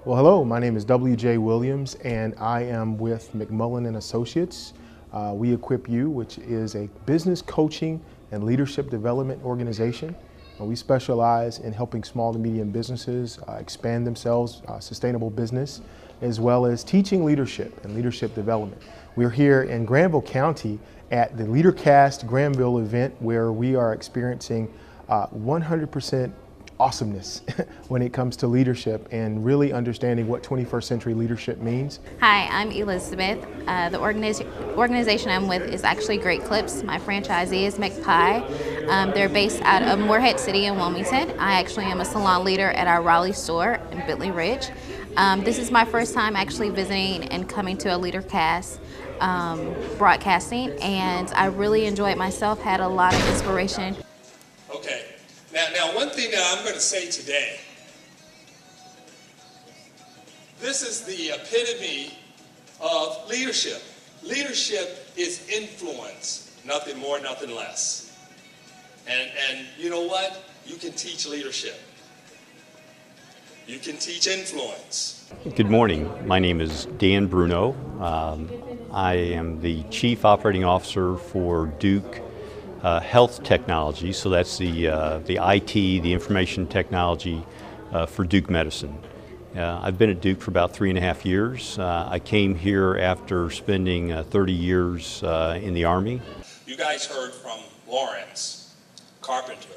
Well, hello, my name is W.J. Williams and I am with McMullan and Associates. We equip you, which is a business coaching and leadership development organization. We specialize in helping small to medium businesses expand themselves, sustainable business, as well as teaching leadership and leadership development. We're here in Granville County at the Leadercast Granville event where we are experiencing 100% awesomeness when it comes to leadership and really understanding what 21st century leadership means. Hi, I'm Elizabeth. The organization I'm with is actually Great Clips. My franchisee is McPie. They're based out of Morehead City in Wilmington. I actually am a salon leader at our Raleigh store in Bentley Ridge. This is my first time actually visiting and coming to a Leadercast broadcasting, and I really enjoyed myself, had a lot of inspiration. Okay. Now, one thing that I'm going to say today, this is the epitome of leadership. Leadership is influence, nothing more, nothing less. And you know what? You can teach leadership. You can teach influence. Good morning. My name is Dan Bruno. I am the Chief Operating Officer for Duke Health Technology, so that's the IT, the information technology for Duke Medicine. I've been at Duke for about 3.5 years. I came here after spending 30 years in the Army. You guys heard from Lawrence Carpenter.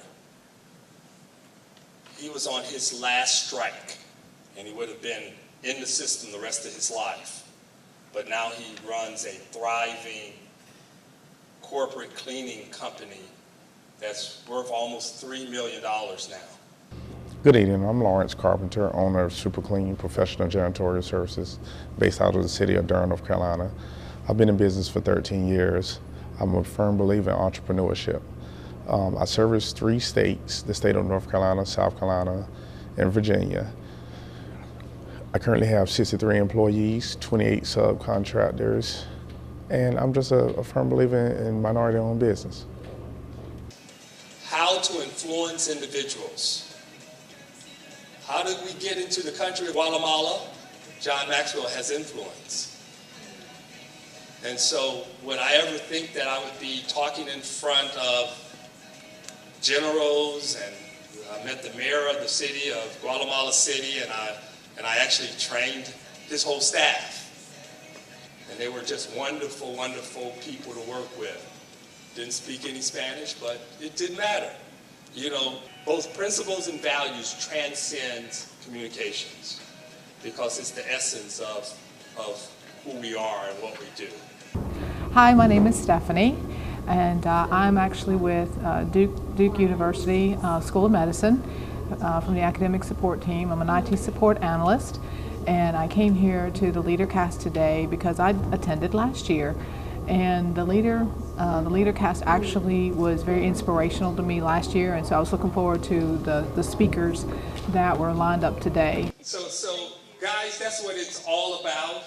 He was on his last strike, and he would have been in the system the rest of his life. But now he runs a thriving corporate cleaning company that's worth almost $3 million now. Good evening, I'm Lawrence Carpenter, owner of Super Clean Professional Janitorial Services based out of the city of Durham, North Carolina. I've been in business for 13 years. I'm a firm believer in entrepreneurship. I service 3 states, the state of North Carolina, South Carolina, and Virginia. I currently have 63 employees, 28 subcontractors, and I'm just a firm believer in minority-owned business. How to influence individuals. How did we get into the country of Guatemala? John Maxwell has influence. And so would I ever think that I would be talking in front of generals, and I met the mayor of the city of Guatemala City, and I actually trained his whole staff. And they were just wonderful, wonderful people to work with. Didn't speak any Spanish, but it didn't matter. You know, both principles and values transcend communications because it's the essence of who we are and what we do. Hi, my name is Stephanie, and I'm actually with Duke University School of Medicine from the academic support team. I'm an IT support analyst. And I came here to the Leadercast today because I attended last year, and the Leadercast actually was very inspirational to me last year, and so I was looking forward to the speakers that were lined up today. So guys, that's what it's all about.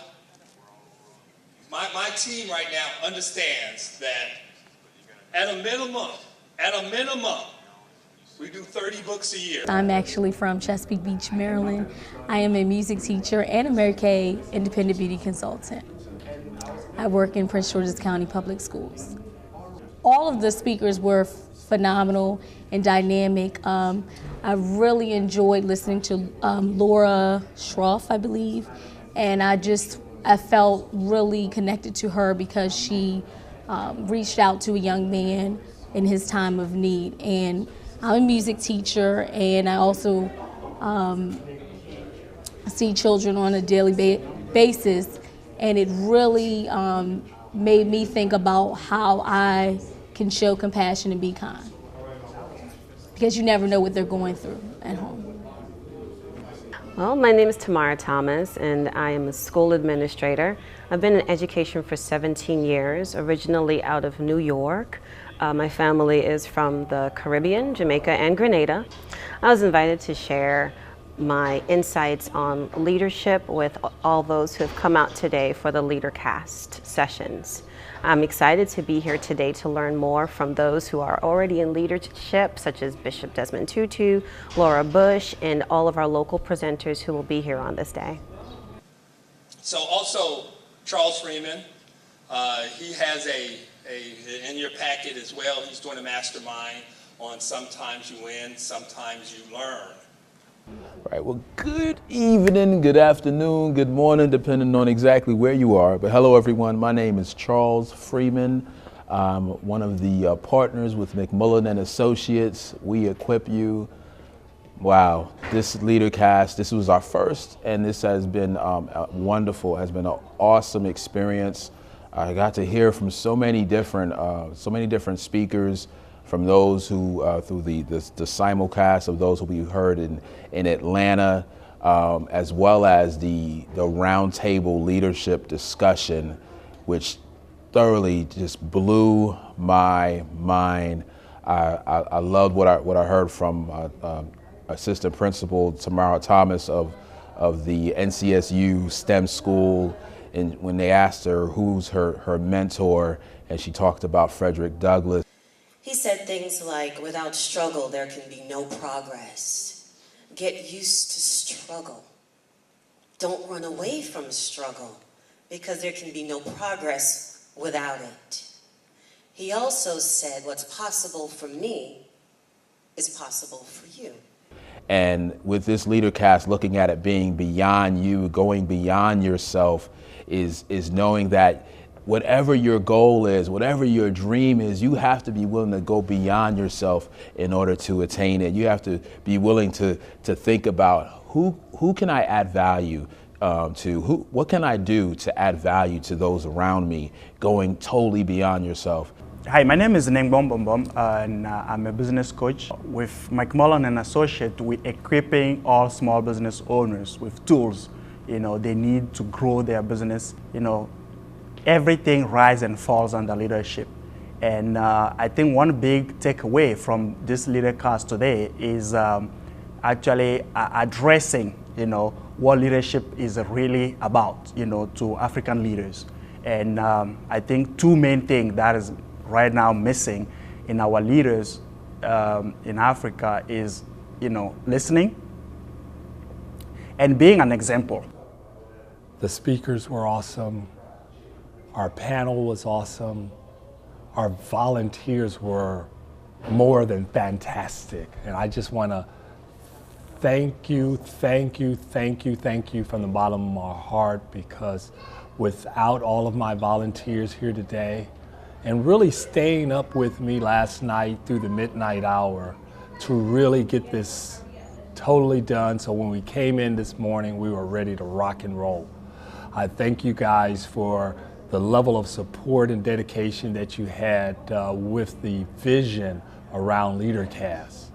My team right now understands that at a minimum, we do 30 books a year. I'm actually from Chesapeake Beach, Maryland. I am a music teacher and a Mary Kay independent beauty consultant. I work in Prince George's County Public Schools. All of the speakers were phenomenal and dynamic. I really enjoyed listening to Laura Schroff, I believe, and I felt really connected to her because she reached out to a young man in his time of need. And I'm a music teacher, and I also see children on a daily basis, and it really made me think about how I can show compassion and be kind, because you never know what they're going through at home. Well, my name is Tamara Thomas, and I am a school administrator. I've been in education for 17 years, originally out of New York. My family is from the Caribbean, Jamaica, and Grenada. I was invited to share my insights on leadership with all those who have come out today for the Leadercast sessions. I'm excited to be here today to learn more from those who are already in leadership, such as Bishop Desmond Tutu, Laura Bush, and all of our local presenters who will be here on this day. So also, Charles Freeman, he has in your packet as well, he's doing a mastermind on Sometimes You Win, Sometimes You Learn. All right, well, good evening, good afternoon, good morning, depending on exactly where you are. But hello, everyone. My name is Charles Freeman. I'm one of the partners with McMullan and Associates. We equip you. Wow, this Leadercast, this was our first, and this has been wonderful. Has been an awesome experience. I got to hear from so many different speakers, from those who, through the simulcast of those who we heard in Atlanta, as well as the roundtable leadership discussion, which thoroughly just blew my mind. I loved what I heard from Assistant Principal Tamara Thomas of the NCSU STEM School, and when they asked her who's her mentor, and she talked about Frederick Douglass. He said things like, without struggle, there can be no progress. Get used to struggle. Don't run away from struggle, because there can be no progress without it. He also said, what's possible for me is possible for you. And with this Leadercast, looking at it being beyond you, going beyond yourself, is knowing that whatever your goal is, whatever your dream is, you have to be willing to go beyond yourself in order to attain it. You have to be willing to think about who can I add value to, what can I do to add value to those around me, going totally beyond yourself. Hi, my name is Neng Bom Bom Bom, and I'm a business coach. With McMullan and Associates, we're equipping all small business owners with tools, they need to grow their business. Everything rises and falls under leadership. And I think one big takeaway from this Leadercast today is actually addressing, what leadership is really about, to African leaders. And I think two main things that is right now missing in our leaders in Africa is, listening and being an example. The speakers were awesome. Our panel was awesome. Our volunteers were more than fantastic. And I just want to thank you from the bottom of my heart, because without all of my volunteers here today, and really staying up with me last night through the midnight hour to really get this totally done, so when we came in this morning, we were ready to rock and roll. I thank you guys for the level of support and dedication that you had with the vision around Leadercast.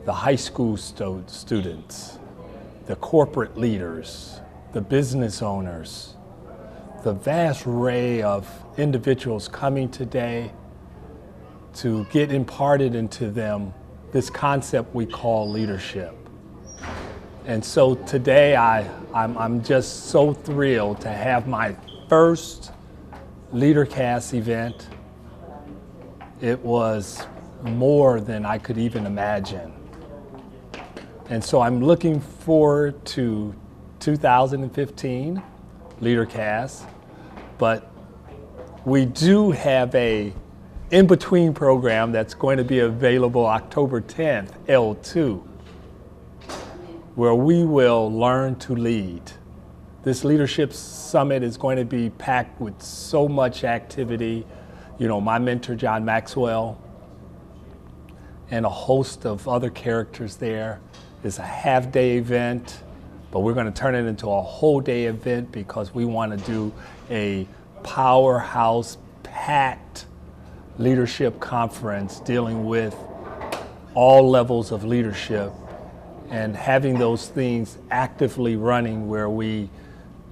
The high school students, the corporate leaders, the business owners, the vast array of individuals coming today to get imparted into them this concept we call leadership. And so today I'm just so thrilled to have my first Leadercast event. It was more than I could even imagine. And so I'm looking forward to 2015 Leadercast, but we do have a in-between program that's going to be available October 10th, L2, where we will learn to lead. This leadership summit is going to be packed with so much activity. My mentor, John Maxwell, and a host of other characters there. It's a half-day event, but we're going to turn it into a whole-day event because we want to do a powerhouse, packed leadership conference dealing with all levels of leadership and having those things actively running, where we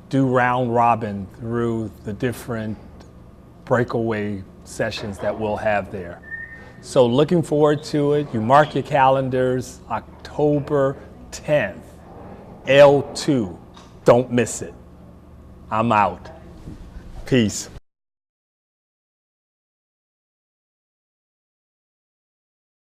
do round robin through the different breakaway sessions that we'll have there. So looking forward to it. You mark your calendars, October 10th L2. Don't miss it. I'm out. Peace.